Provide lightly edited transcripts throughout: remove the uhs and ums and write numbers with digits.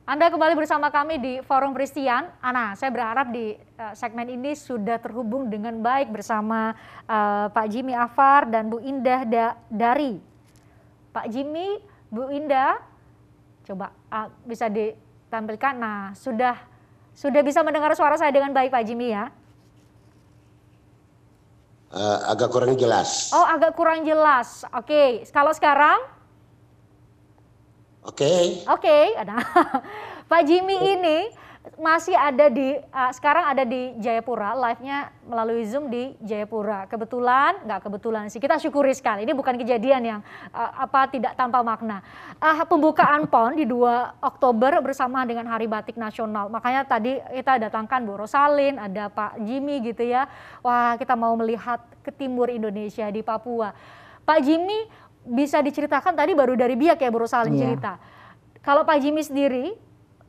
Anda kembali bersama kami di Forum Christian. Ana, saya berharap di segmen ini sudah terhubung dengan baik bersama Pak Jimmy Afar dan Bu Indah Dari. Pak Jimmy, Bu Indah, coba bisa ditampilkan. Nah, sudah bisa mendengar suara saya dengan baik Pak Jimmy ya? Agak kurang jelas. Oh, agak kurang jelas. Oke, kalau sekarang? Oke, ada. Pak Jimmy ini masih ada sekarang ada di Jayapura, live-nya melalui Zoom di Jayapura. Nggak kebetulan sih, kita syukuri sekali. Ini bukan kejadian yang tidak tanpa makna. Pembukaan PON di 2 Oktober bersama dengan Hari Batik Nasional. Makanya tadi kita datangkan Bu Rosalin, ada Pak Jimmy gitu ya. Wah, kita mau melihat ke timur Indonesia di Papua. Pak Jimmy, bisa diceritakan tadi baru dari Biak ya Bu Rosalin cerita. Kalau Pak Jimmy sendiri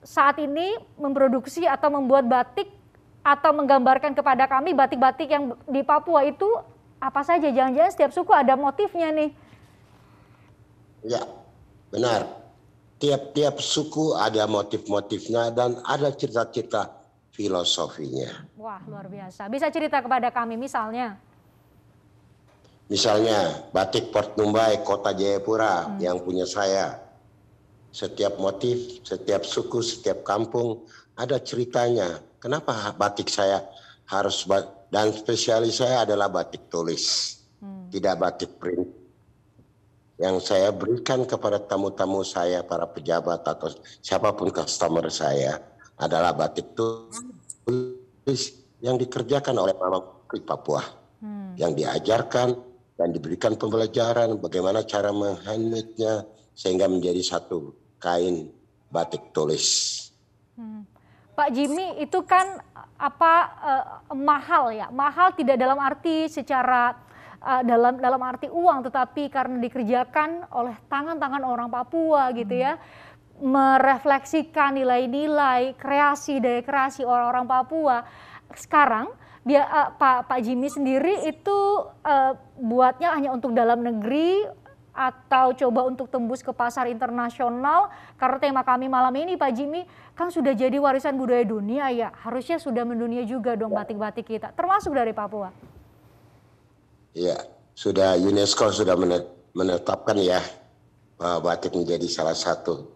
saat ini memproduksi atau membuat batik atau menggambarkan kepada kami batik-batik yang di Papua itu apa saja? Jangan-jangan setiap suku ada motifnya nih. Ya, benar. Tiap-tiap suku ada motif-motifnya dan ada cerita-cerita filosofinya. Wah, luar biasa. Bisa cerita kepada kami misalnya? Misalnya batik Port Numbai, Kota Jayapura yang punya saya. Setiap motif, setiap suku, setiap kampung ada ceritanya. Kenapa batik saya harus dan spesialis saya adalah batik tulis, tidak batik print. Yang saya berikan kepada tamu-tamu saya, para pejabat atau siapapun customer saya adalah batik tulis yang dikerjakan oleh Mama Putri Papua, yang diajarkan dan diberikan pembelajaran bagaimana cara menghandmade-nya sehingga menjadi satu kain batik tulis. Pak Jimmy, itu kan mahal ya? Mahal tidak dalam arti secara dalam arti uang, tetapi karena dikerjakan oleh tangan-tangan orang Papua gitu ya, merefleksikan nilai-nilai daya kreasi orang-orang Papua. Sekarang Pak Jimmy sendiri itu buatnya hanya untuk dalam negeri atau coba untuk tembus ke pasar internasional? Karena tema kami malam ini Pak Jimmy kan sudah jadi warisan budaya dunia ya, harusnya sudah mendunia juga dong batik-batik kita, termasuk dari Papua. Iya, UNESCO sudah menetapkan ya bahwa batik menjadi salah satu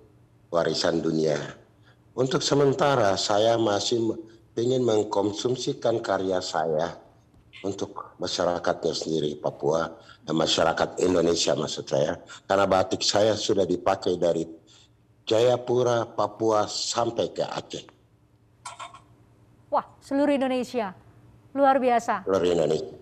warisan dunia. Untuk sementara saya masih ingin mengkonsumsikan karya saya untuk masyarakatnya sendiri Papua dan masyarakat Indonesia maksud saya, karena batik saya sudah dipakai dari Jayapura, Papua sampai ke Aceh. Wah, seluruh Indonesia, luar biasa. Seluruh Indonesia.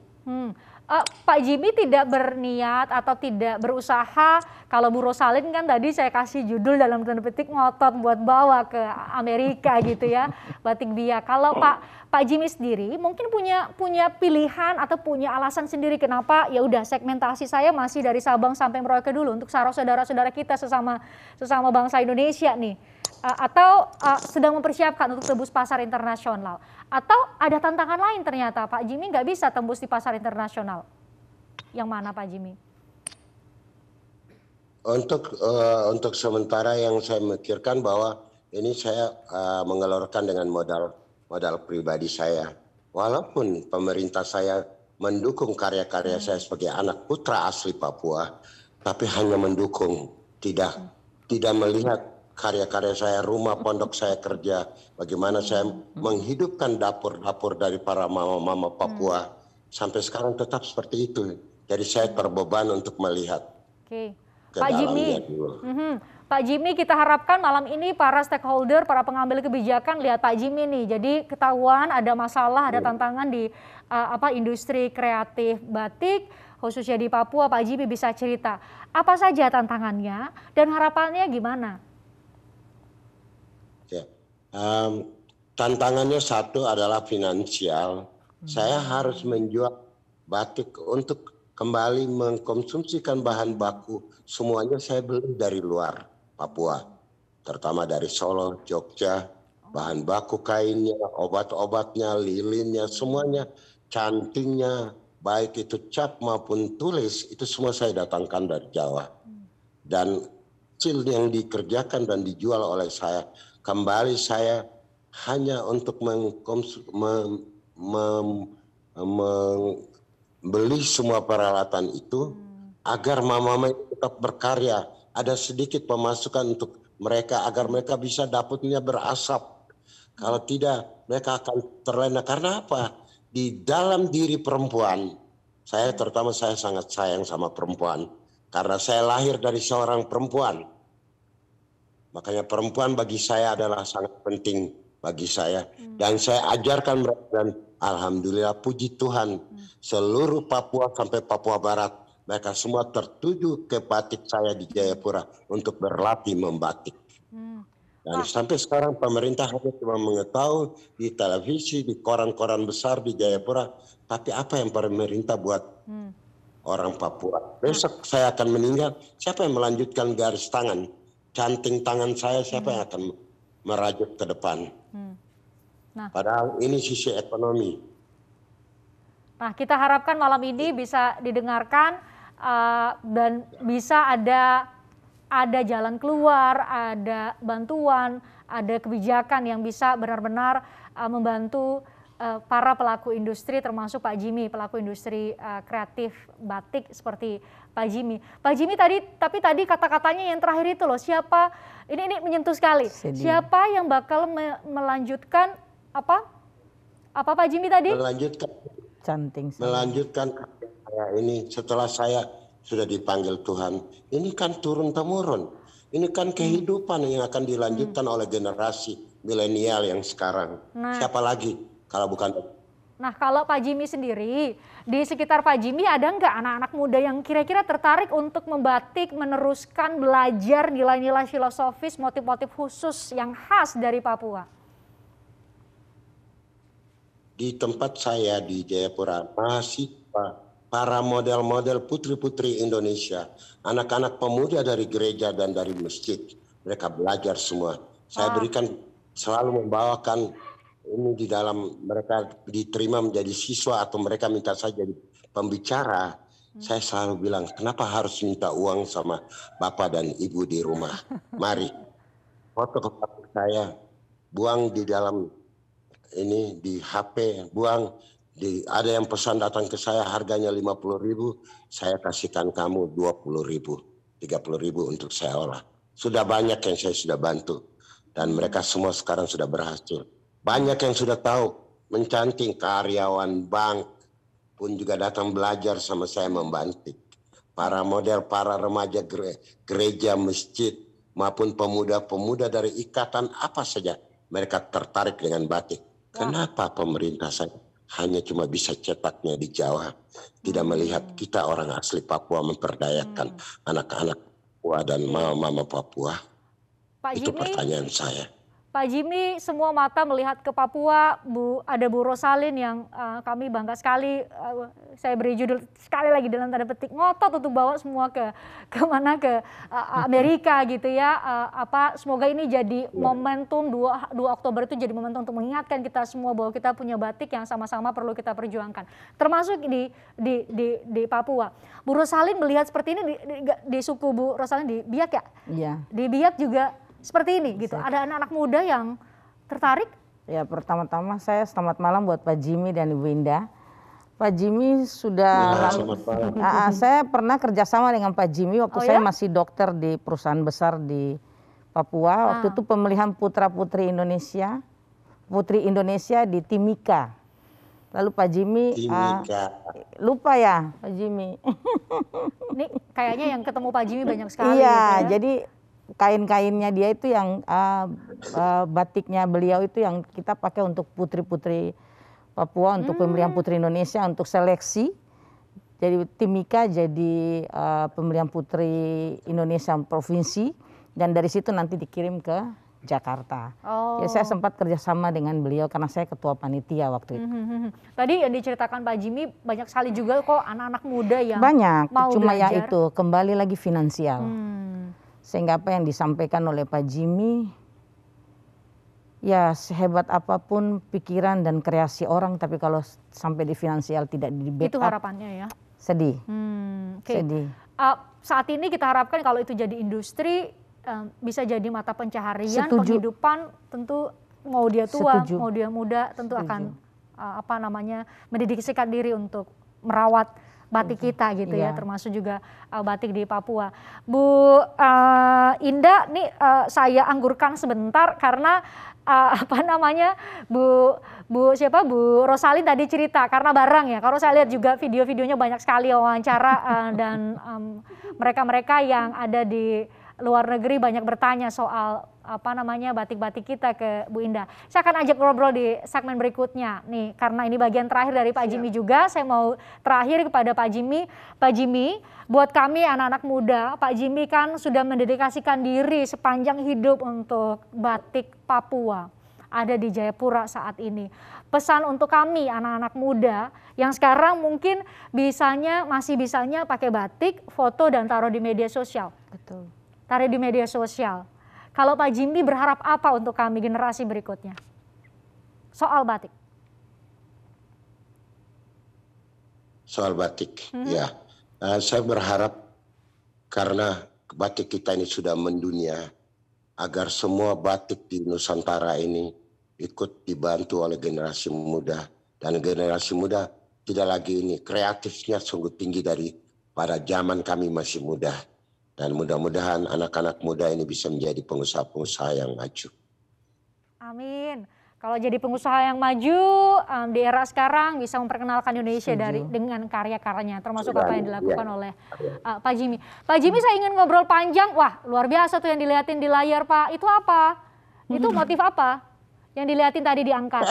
Pak Jimmy tidak berniat atau tidak berusaha, kalau Bu Rosalin kan tadi saya kasih judul dalam tanda petik ngotot buat bawa ke Amerika gitu ya, batik Biak. Kalau Pak Jimmy sendiri mungkin punya pilihan atau punya alasan sendiri kenapa ya udah segmentasi saya masih dari Sabang sampai Merauke dulu untuk saudara-saudara kita sesama bangsa Indonesia nih. Atau sedang mempersiapkan untuk tembus pasar internasional, atau ada tantangan lain ternyata Pak Jimmy nggak bisa tembus di pasar internasional. Yang mana Pak Jimmy? Untuk sementara yang saya mikirkan bahwa ini saya mengelorkan dengan modal pribadi saya. Walaupun pemerintah saya mendukung karya-karya saya sebagai anak putra asli Papua, tapi hanya mendukung, tidak melihat karya-karya saya, rumah pondok saya kerja, bagaimana saya menghidupkan dapur-dapur dari para mama-mama Papua. Sampai sekarang tetap seperti itu. Jadi saya terbeban untuk melihat ke dalamnya dulu. Pak Jimmy, kita harapkan malam ini para stakeholder, para pengambil kebijakan lihat Pak Jimmy nih. Jadi ketahuan ada masalah, ada tantangan di industri kreatif batik, khususnya di Papua. Pak Jimmy bisa cerita apa saja tantangannya dan harapannya gimana? Tantangannya satu adalah finansial. Saya harus menjual batik untuk kembali mengkonsumsikan bahan baku. Semuanya saya beli dari luar Papua, terutama dari Solo, Jogja. Bahan baku kainnya, obat-obatnya, lilinnya, semuanya, cantingnya, baik itu cap maupun tulis, itu semua saya datangkan dari Jawa. Dan hasil yang dikerjakan dan dijual oleh saya kembali saya hanya untuk membeli semua peralatan itu agar mama-mama tetap berkarya. Ada sedikit pemasukan untuk mereka agar mereka bisa dapatnya berasap. Kalau tidak, mereka akan terlena. Karena apa? Di dalam diri perempuan, terutama saya sangat sayang sama perempuan. Karena saya lahir dari seorang perempuan. Makanya perempuan bagi saya adalah sangat penting bagi saya. Dan saya ajarkan mereka, dan alhamdulillah puji Tuhan, seluruh Papua sampai Papua Barat, mereka semua tertuju ke batik saya di Jayapura untuk berlatih membatik. Dan sampai sekarang pemerintah hanya cuma mengetahui di televisi, di koran-koran besar di Jayapura. Tapi apa yang pemerintah buat orang Papua? Besok saya akan meninggal, siapa yang melanjutkan garis tangan? Canting tangan saya, siapa yang akan merajut ke depan? Padahal ini sisi ekonomi. Nah, kita harapkan malam ini bisa didengarkan dan bisa ada jalan keluar, ada bantuan, ada kebijakan yang bisa benar-benar membantu para pelaku industri, termasuk Pak Jimmy, pelaku industri kreatif batik seperti Pak Jimmy. Pak Jimmy tapi tadi kata-katanya yang terakhir itu loh, siapa, ini menyentuh sekali. Siapa yang bakal melanjutkan apa Pak Jimmy tadi? Melanjutkan karya ini setelah saya sudah dipanggil Tuhan. Ini kan turun-temurun. Ini kan kehidupan yang akan dilanjutkan oleh generasi milenial yang sekarang. Siapa lagi kalau bukan? Nah, kalau Pak Jimmy sendiri, di sekitar Pak Jimmy ada nggak anak-anak muda yang kira-kira tertarik untuk membatik, meneruskan, belajar nilai-nilai filosofis, motif-motif khusus yang khas dari Papua? Di tempat saya di Jayapura, mahasiswa, para model-model putri-putri Indonesia, anak-anak pemuda dari gereja dan dari masjid, mereka belajar semua. Saya berikan, selalu membawakan ini di dalam, mereka diterima menjadi siswa atau mereka minta saya jadi pembicara. Saya selalu bilang, kenapa harus minta uang sama bapak dan ibu di rumah? Mari, foto kopi saya, buang di dalam ini di HP, buang. Ada yang pesan datang ke saya harganya 50.000, saya kasihkan kamu 20.000, 30.000 untuk saya olah. Sudah banyak yang saya sudah bantu dan mereka semua sekarang sudah berhasil. Banyak yang sudah tahu mencanting, karyawan bank pun juga datang belajar sama saya membantik. Para model, para remaja gereja, masjid maupun pemuda-pemuda dari ikatan apa saja, mereka tertarik dengan batik. Kenapa pemerintah saya hanya cuma bisa cetaknya di Jawa, tidak melihat kita orang asli Papua memperdayakan anak-anak Papua dan mama-mama Papua? Pak Itu Jimmy, pertanyaan saya. Pak Jimmy, semua mata melihat ke Papua. Ada Bu Rosalin yang kami bangga sekali. Saya beri judul sekali lagi dalam tanda petik, ngotot untuk bawa semua ke Amerika gitu ya. Semoga ini jadi momentum 2 Oktober itu jadi momentum untuk mengingatkan kita semua bahwa kita punya batik yang sama-sama perlu kita perjuangkan. Termasuk di Papua. Bu Rosalin melihat seperti ini di suku Bu Rosalin di Biak ya? Iya. Di Biak juga seperti ini gitu. Ada anak-anak muda yang tertarik? Ya, pertama-tama saya selamat malam buat Pak Jimmy dan Ibu Indah. Pak Jimmy sudah saya pernah kerjasama dengan Pak Jimmy waktu saya masih dokter di perusahaan besar di Papua. Waktu itu pemilihan putra-putri Indonesia, putri Indonesia di Timika. Lalu Pak Jimmy lupa ya Pak Jimmy. Ini kayaknya yang ketemu Pak Jimmy banyak sekali. Iya, gitu ya. jadi kain-kainnya dia itu yang batiknya beliau itu yang kita pakai untuk putri-putri Papua, untuk pemilihan putri Indonesia, untuk seleksi. Jadi Timika jadi pemilihan putri Indonesia provinsi, dan dari situ nanti dikirim ke Jakarta. Ya, saya sempat kerjasama dengan beliau karena saya ketua panitia waktu itu. Tadi yang diceritakan Pak Jimmy banyak sekali juga kok anak-anak muda yang banyak, mau cuma belajar. ya itu kembali lagi finansial. Sehingga apa yang disampaikan oleh Pak Jimmy, ya sehebat apapun pikiran dan kreasi orang, tapi kalau sampai di finansial tidak di backup, itu harapannya ya. Sedih. Sedih. Saat ini kita harapkan kalau itu jadi industri, bisa jadi mata pencaharian, Setuju. penghidupan. Tentu mau dia tua, Setuju. mau dia muda, tentu Setuju. akan mendedikasikan diri untuk merawat batik kita gitu ya, Iya. termasuk juga batik di Papua. Bu Indah, nih saya anggurkan sebentar karena Bu Rosalin tadi cerita karena bareng ya. Kalau saya lihat juga video-videonya banyak sekali wawancara dan mereka-mereka yang ada di luar negeri banyak bertanya soal batik-batik kita ke Bu Indah. Saya akan ajak ngobrol di segmen berikutnya nih, karena ini bagian terakhir dari Pak Jimmy juga. Saya mau terakhir kepada Pak Jimmy. Pak Jimmy, buat kami anak-anak muda, Pak Jimmy kan sudah mendedikasikan diri sepanjang hidup untuk batik Papua. Ada di Jayapura saat ini. Pesan untuk kami anak-anak muda yang sekarang mungkin masih bisanya pakai batik, foto dan taruh di media sosial. Betul. Taruh di media sosial. Kalau Pak Jimmy berharap apa untuk kami generasi berikutnya? Soal batik. Soal batik, ya. Saya berharap karena batik kita ini sudah mendunia, agar semua batik di Nusantara ini ikut dibantu oleh generasi muda. Dan generasi muda tidak lagi ini, kreatifnya sungguh tinggi pada zaman kami masih muda. Dan mudah-mudahan anak-anak muda ini bisa menjadi pengusaha-pengusaha yang maju. Amin. Kalau jadi pengusaha yang maju di era sekarang bisa memperkenalkan Indonesia dengan karya-karyanya, termasuk apa yang dilakukan oleh Pak Jimmy. Pak Jimmy, saya ingin ngobrol panjang. Wah, luar biasa tuh yang dilihatin di layar, Pak. Itu apa? Itu motif apa yang dilihatin tadi diangkat?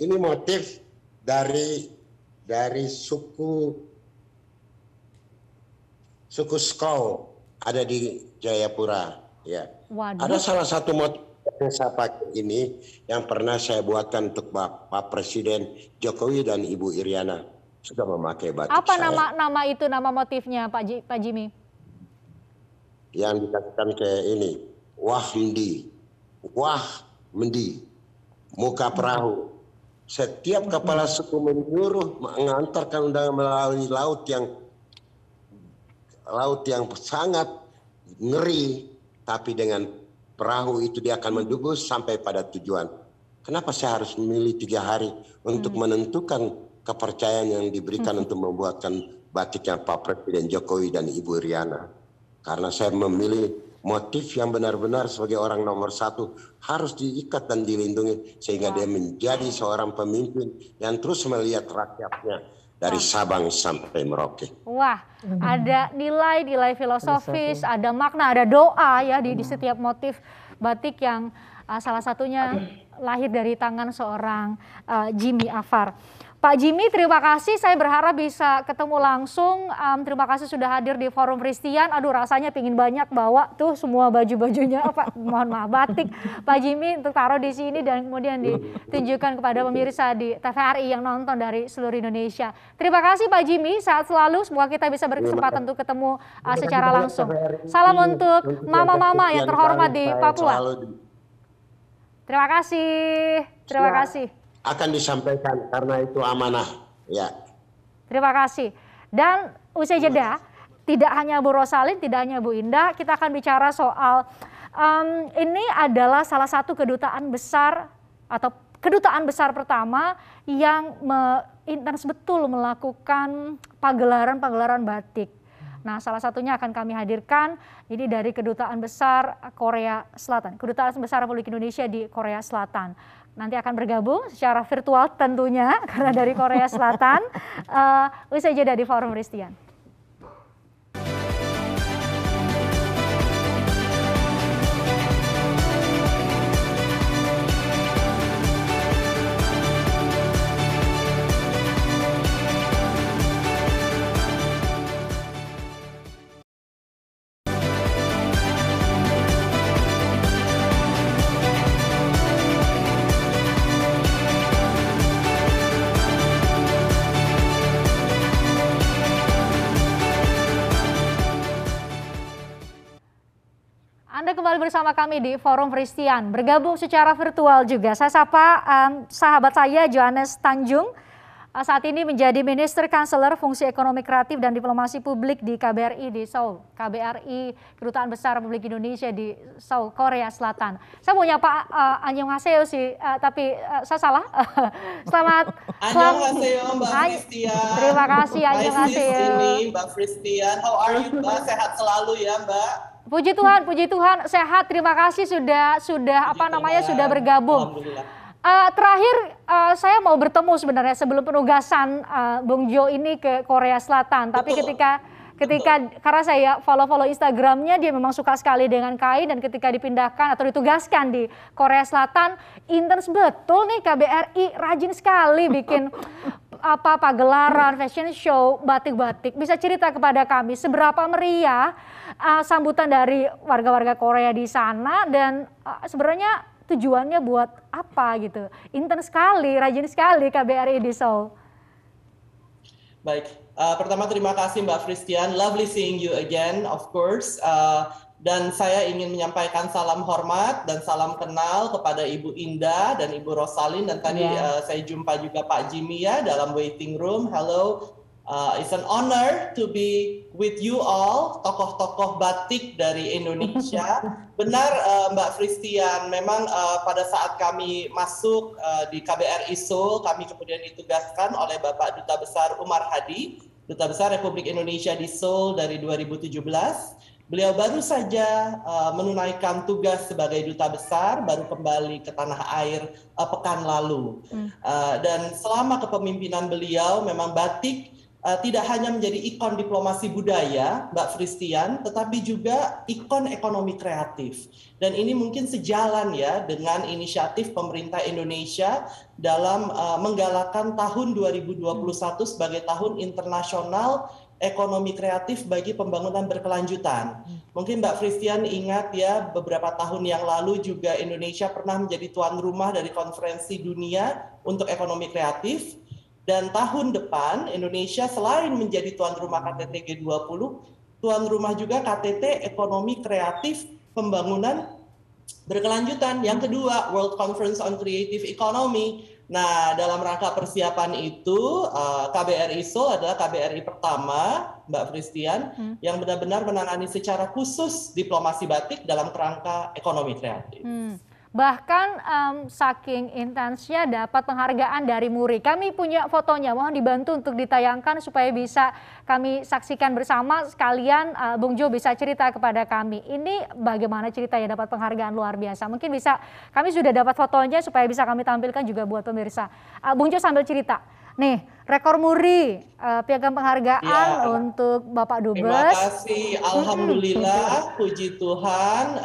Ini motif dari suku Skau ada di Jayapura, ya. Waduh. Ada salah satu motif yang saya pakai ini yang pernah saya buatkan untuk Pak Presiden Jokowi dan Ibu Iriana sudah memakai batik apa saya. nama motifnya Pak Jimmy? Yang dikatakan ke ini, Wahmdi, muka perahu. Setiap kepala suku menyuruh mengantarkan undangan melalui laut yang sangat ngeri, tapi dengan perahu itu dia akan mendubus sampai pada tujuan. Kenapa saya harus memilih 3 hari untuk menentukan kepercayaan yang diberikan untuk membuatkan batiknya Pak Presiden Jokowi dan Ibu Iriana? Karena saya memilih motif yang benar-benar sebagai orang nomor 1 harus diikat dan dilindungi sehingga dia menjadi seorang pemimpin yang terus melihat rakyatnya dari Sabang sampai Merauke. Wah, ada nilai filosofis, ada makna, ada doa ya di setiap motif batik yang salah satunya lahir dari tangan seorang Jimmy Afar. Pak Jimmy, terima kasih. Saya berharap bisa ketemu langsung. Terima kasih sudah hadir di Forum Christian. Aduh, rasanya pingin banyak bawa tuh semua baju-bajunya, mohon maaf, batik Pak Jimmy untuk taruh di sini dan kemudian ditunjukkan kepada pemirsa di TVRI yang nonton dari seluruh Indonesia. Terima kasih Pak Jimmy, sehat selalu. Semoga kita bisa berkesempatan untuk ketemu secara langsung. Salam untuk mama-mama yang terhormat di Papua. Terima kasih. Terima kasih. Akan disampaikan karena itu amanah, ya. Terima kasih. Dan usai jeda, tidak hanya Bu Rosalin, tidak hanya Bu Indah, kita akan bicara soal ini adalah salah satu kedutaan besar atau kedutaan besar pertama yang intens betul melakukan pagelaran batik. Nah, salah satunya akan kami hadirkan ini dari Kedutaan Besar Korea Selatan, Kedutaan Besar Republik Indonesia di Korea Selatan. Nanti akan bergabung secara virtual tentunya karena dari Korea Selatan. Usai jeda di Forum Christian. Anda kembali bersama kami di Forum Christian, bergabung secara virtual juga. Saya sapa sahabat saya Johannes Tanjung, saat ini menjadi Minister Kanseler Fungsi Ekonomi Kreatif dan Diplomasi Publik di KBRI di Seoul. KBRI, Kedutaan Besar Republik Indonesia di Seoul, Korea Selatan. Saya mau nyapa annyeonghaseyo sih, tapi saya salah. Selamat. Annyeonghaseyo Mbak Christian. Terima kasih annyeonghaseyo. Ini Mbak Christian. How are you Mbak? Sehat selalu ya Mbak? Puji Tuhan sehat. Terima kasih sudah sudah bergabung. Alhamdulillah. Terakhir saya mau bertemu sebenarnya sebelum penugasan Bung Jo ini ke Korea Selatan. Tapi ketika karena saya follow Instagramnya, dia memang suka sekali dengan kain, dan ketika dipindahkan atau ditugaskan di Korea Selatan, intens betul nih KBRI, rajin sekali bikin pagelaran, fashion show, batik-batik. Bisa cerita kepada kami seberapa meriah sambutan dari warga-warga Korea di sana, dan sebenarnya tujuannya buat apa gitu? Intens sekali, rajin sekali KBRI di Seoul. Baik, pertama terima kasih Mbak Christian, lovely seeing you again, of course. Dan saya ingin menyampaikan salam hormat dan salam kenal kepada Ibu Indah dan Ibu Rosalin, dan tadi saya jumpa juga Pak Jimmy ya dalam waiting room. Hello, it's an honor to be with you all, tokoh-tokoh batik dari Indonesia. Benar Mbak Christian, memang pada saat kami masuk di KBRI Seoul, kami kemudian ditugaskan oleh Bapak Duta Besar Umar Hadi, Duta Besar Republik Indonesia di Seoul dari 2017. Beliau baru saja menunaikan tugas sebagai Duta Besar, baru kembali ke tanah air pekan lalu. Dan selama kepemimpinan beliau, memang batik tidak hanya menjadi ikon diplomasi budaya, Mbak Christian, tetapi juga ikon ekonomi kreatif. Dan ini mungkin sejalan ya dengan inisiatif pemerintah Indonesia dalam menggalakkan tahun 2021 sebagai tahun internasional ekonomi kreatif bagi pembangunan berkelanjutan. Mungkin Mbak Christian ingat ya, beberapa tahun yang lalu juga Indonesia pernah menjadi tuan rumah dari konferensi dunia untuk ekonomi kreatif. Dan tahun depan Indonesia selain menjadi tuan rumah KTT G20, tuan rumah juga KTT Ekonomi Kreatif Pembangunan Berkelanjutan. Yang kedua, World Conference on Creative Economy. Nah, dalam rangka persiapan itu, KBRI Seoul adalah KBRI pertama, Mbak Christian, yang benar-benar menangani secara khusus diplomasi batik dalam kerangka ekonomi kreatif. Bahkan saking intensnya dapat penghargaan dari MURI. Kami punya fotonya, mohon dibantu untuk ditayangkan supaya bisa kami saksikan bersama. Sekalian Bung Jo bisa cerita kepada kami. Ini bagaimana ceritanya dapat penghargaan luar biasa. Mungkin bisa, kami sudah dapat fotonya supaya bisa kami tampilkan juga buat pemirsa. Bung Jo sambil cerita. Nih, rekor MURI, piagam penghargaan untuk Bapak Dubes. Terima kasih, Alhamdulillah, puji Tuhan,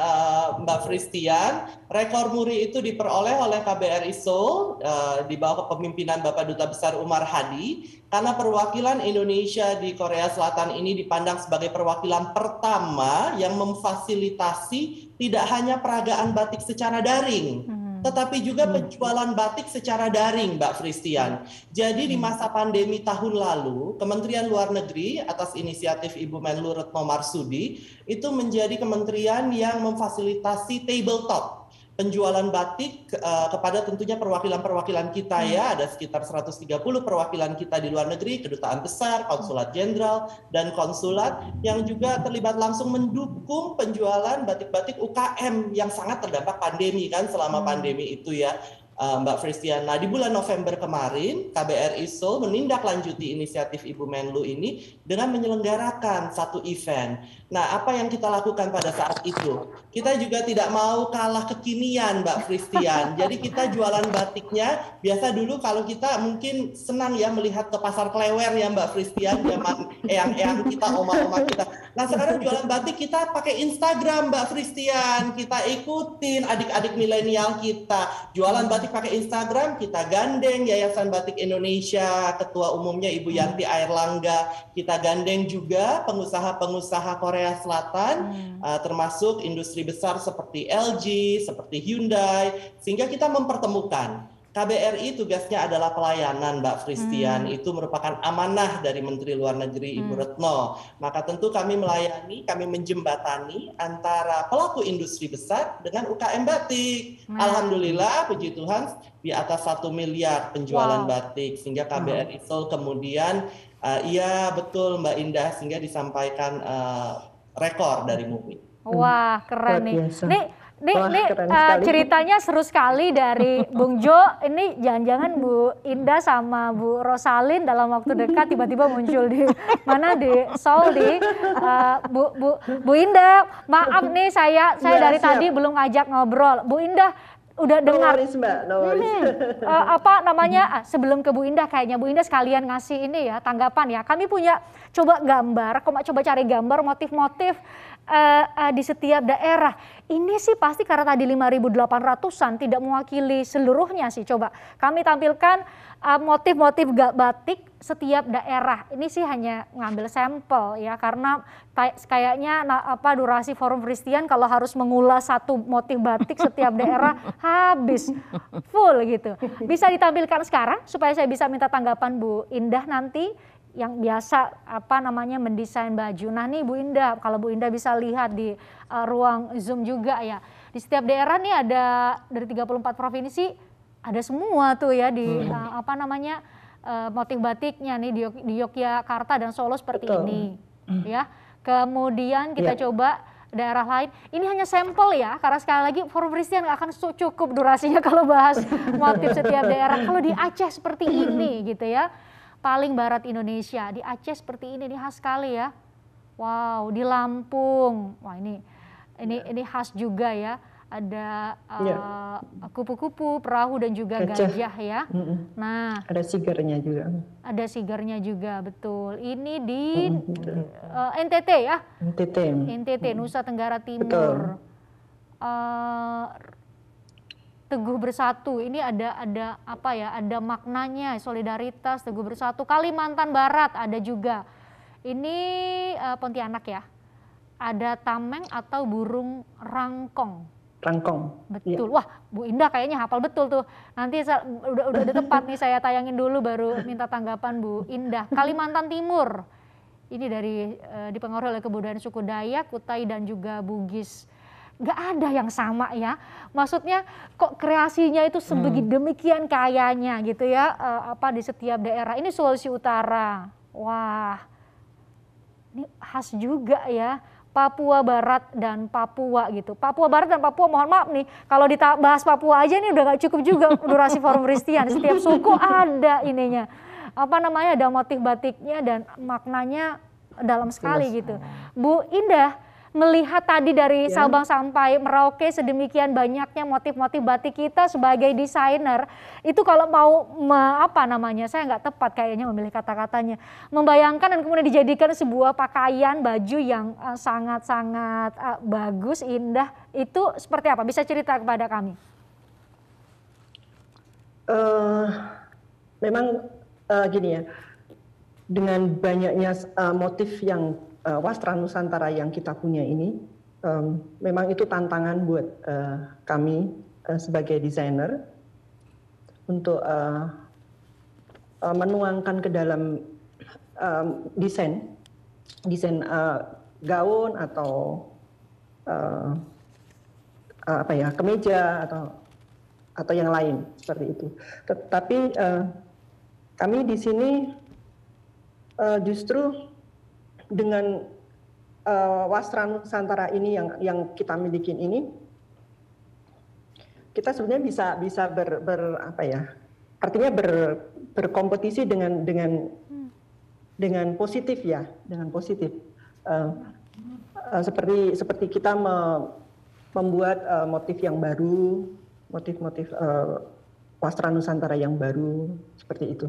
Mbak Christian. Rekor MURI itu diperoleh oleh KBRI Seoul di bawah kepemimpinan Bapak Duta Besar Umar Hadi, karena perwakilan Indonesia di Korea Selatan ini dipandang sebagai perwakilan pertama yang memfasilitasi tidak hanya peragaan batik secara daring, tetapi juga penjualan batik secara daring, Mbak Christian. Jadi di masa pandemi tahun lalu, Kementerian Luar Negeri atas inisiatif Ibu Menlu Retno Marsudi itu menjadi kementerian yang memfasilitasi tabletop penjualan batik kepada tentunya perwakilan-perwakilan kita ya, ada sekitar 130 perwakilan kita di luar negeri, kedutaan besar, konsulat jenderal, dan konsulat yang juga terlibat langsung mendukung penjualan batik-batik UKM yang sangat terdampak pandemi kan selama pandemi itu ya. Mbak Christian. Nah, di bulan November kemarin, KBRI Seoul menindaklanjuti inisiatif Ibu Menlu ini dengan menyelenggarakan satu event. Nah, apa yang kita lakukan pada saat itu? Kita juga tidak mau kalah kekinian, Mbak Christian. Jadi kita jualan batiknya, biasa dulu kalau kita mungkin senang ya melihat ke pasar Klewer ya Mbak Christian, zaman eyang-eyang kita, oma-oma kita. Nah, sekarang jualan batik kita pakai Instagram, Mbak Christian. Kita ikutin adik-adik milenial kita. Jualan batik pakai Instagram, kita gandeng Yayasan Batik Indonesia, Ketua Umumnya Ibu Yanti Airlangga, kita gandeng juga pengusaha-pengusaha Korea Selatan, termasuk industri besar seperti LG, seperti Hyundai, sehingga kita mempertemukan KBRI tugasnya adalah pelayanan, Mbak Fristian. Itu merupakan amanah dari Menteri Luar Negeri Ibu Retno. Maka tentu kami melayani, kami menjembatani antara pelaku industri besar dengan UKM batik. Alhamdulillah, puji Tuhan, di atas 1 miliar penjualan batik. Sehingga KBRI Seoul kemudian, iya betul Mbak Indah, sehingga disampaikan rekor dari MUPI. Wah, keren nih. Nih keren sekali. ceritanya seru sekali dari Bung Jo. Ini jangan-jangan Bu Indah sama Bu Rosalin dalam waktu dekat tiba-tiba muncul di mana di Seoul di Bu Indah. Maaf nih saya dari tadi belum ngajak ngobrol. Bu Indah udah dengar Mbak, apa namanya sebelum ke Bu Indah, kayaknya Bu Indah sekalian ngasih ini ya tanggapan ya. Kami punya coba cari gambar motif-motif di setiap daerah. Ini sih pasti karena tadi 5.800-an tidak mewakili seluruhnya sih. Coba kami tampilkan motif-motif batik setiap daerah. Ini sih hanya ngambil sampel ya, karena kayaknya durasi Forum Fristian kalau harus mengulas satu motif batik setiap daerah habis full gitu. Bisa ditampilkan sekarang supaya saya bisa minta tanggapan Bu Indah nanti yang biasa mendesain baju. Nah nih Bu Indah, kalau Bu Indah bisa lihat di ruang Zoom juga ya. Di setiap daerah nih ada dari 34 provinsi ada semua tuh ya di motif batiknya nih di Yogyakarta dan Solo seperti ini ya. Kemudian kita coba daerah lain. Ini hanya sampel ya, karena sekali lagi Forum Fristian nggak akan cukup durasinya kalau bahas motif setiap daerah. Kalau di Aceh seperti ini gitu ya. Paling barat Indonesia, di Aceh seperti ini khas sekali ya. Wow, di Lampung, wah ini khas juga ya. Ada kupu-kupu, perahu dan juga gajah ya. Nah, ada sigarnya juga. Ada sigarnya juga, betul. Ini di NTT ya. NTT, Nusa Tenggara Timur. Teguh Bersatu, ini ada maknanya, solidaritas, Teguh Bersatu. Kalimantan Barat ada juga. Ini Pontianak ya. Ada tameng atau burung rangkong. Betul. Ya. Wah, Bu Indah kayaknya hafal betul tuh. Nanti udah tepat nih, saya tayangin dulu baru minta tanggapan Bu Indah. Kalimantan Timur. Ini dipengaruhi oleh kebudayaan suku Dayak, Kutai dan juga Bugis. Nggak ada yang sama ya, maksudnya kok kreasinya itu demikian kayanya gitu ya, di setiap daerah. Ini Sulawesi Utara, wah ini khas juga ya, Papua Barat dan Papua gitu. Papua Barat dan Papua, mohon maaf nih, kalau bahas Papua aja nih udah nggak cukup juga durasi Forum Fristian. Setiap suku ada ininya, ada motif batiknya dan maknanya dalam sekali gitu. Bu Indah, melihat tadi dari Sabang sampai Merauke sedemikian banyaknya motif-motif batik kita sebagai desainer, itu kalau mau saya nggak tepat kayaknya memilih kata-katanya, membayangkan dan kemudian dijadikan sebuah pakaian baju yang sangat-sangat bagus, indah, itu seperti apa? Bisa cerita kepada kami? Memang gini ya, dengan banyaknya motif yang wastra Nusantara yang kita punya ini, memang itu tantangan buat kami sebagai desainer untuk menuangkan ke dalam desain gaun atau kemeja atau yang lain seperti itu. Tetapi kami di sini justru dengan wastra Nusantara ini yang kita miliki ini, kita sebenarnya bisa artinya berkompetisi dengan positif ya, dengan positif. Seperti kita membuat motif yang baru, motif-motif wastra Nusantara yang baru seperti itu.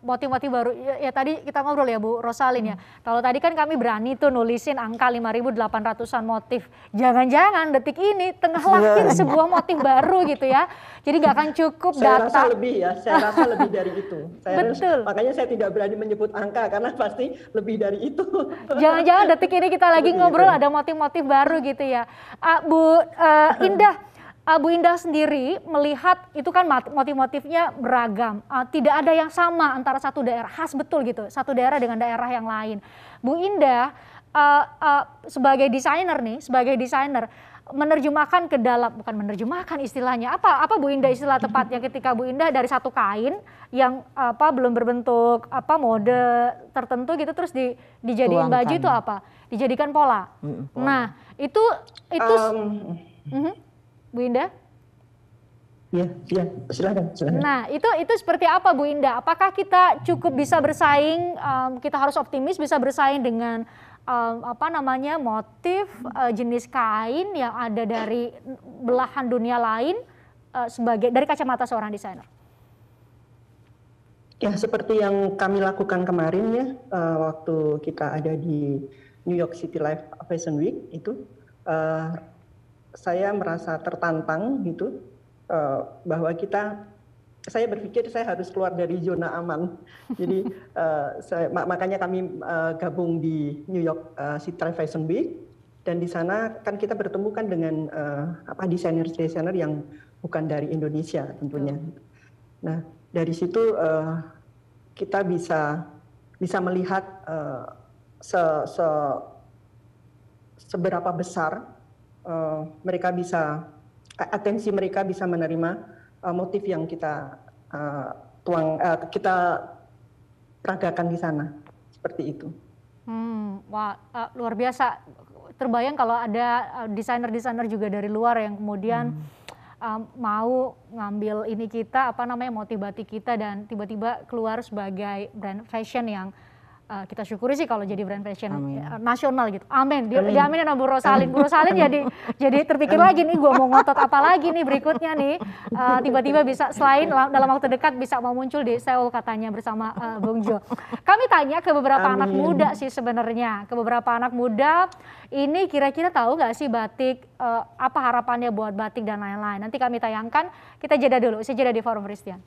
Motif-motif baru ya tadi kita ngobrol ya Bu Rosalin ya. Kalau tadi kan kami berani tuh nulisin angka 5.800-an motif. Jangan-jangan detik ini tengah lahir sebuah motif baru gitu ya. Jadi nggak akan cukup data. Saya rasa lebih dari itu. Betul. Makanya saya tidak berani menyebut angka karena pasti lebih dari itu. Jangan-jangan detik ini kita lagi ngobrol ada motif-motif baru gitu ya. Bu Indah, Bu Indah sendiri melihat itu kan motif-motifnya beragam, tidak ada yang sama antara satu daerah, khas betul gitu, satu daerah dengan daerah yang lain. Bu Indah sebagai desainer nih, menerjemahkan ke dalam, bukan menerjemahkan istilahnya, apa Bu Indah istilah tepatnya ketika Bu Indah dari satu kain yang belum berbentuk mode tertentu gitu terus dijadiin baju itu apa? Dijadikan pola. Pola. Nah, itu Bu Indah? Ya, silakan. Nah, itu seperti apa Bu Indah? Apakah kita cukup bisa bersaing, kita harus optimis bisa bersaing dengan motif jenis kain yang ada dari belahan dunia lain sebagai dari kacamata seorang desainer? Ya, seperti yang kami lakukan kemarin ya, waktu kita ada di New York City Life Fashion Week itu, saya merasa tertantang gitu, bahwa saya berpikir saya harus keluar dari zona aman. Jadi makanya kami gabung di New York City Life Fashion Week, dan di sana kan kita bertemu kan dengan desainer-desainer yang bukan dari Indonesia tentunya. Nah, dari situ kita bisa melihat seberapa besar atensi mereka bisa menerima motif yang kita kita peragakan di sana, seperti itu. Wah, luar biasa. Terbayang kalau ada desainer-desainer juga dari luar yang kemudian mau ngambil ini kita motif batik kita dan tiba-tiba keluar sebagai brand fashion yang kita syukuri sih kalau jadi brand fashion nasional gitu. Amin. Diaminin sama Bu Rosalin. Bu Rosalin jadi terpikir lagi nih, gue mau ngotot apa lagi nih berikutnya nih. Tiba-tiba bisa selain dalam waktu dekat bisa mau muncul di Seoul katanya bersama Bung Jo. Kami tanya ke beberapa anak muda sih sebenarnya. Ke beberapa anak muda ini kira-kira tahu nggak sih batik, apa harapannya buat batik dan lain-lain. Nanti kami tayangkan, kita jeda dulu. Saya jeda di Forum Christian.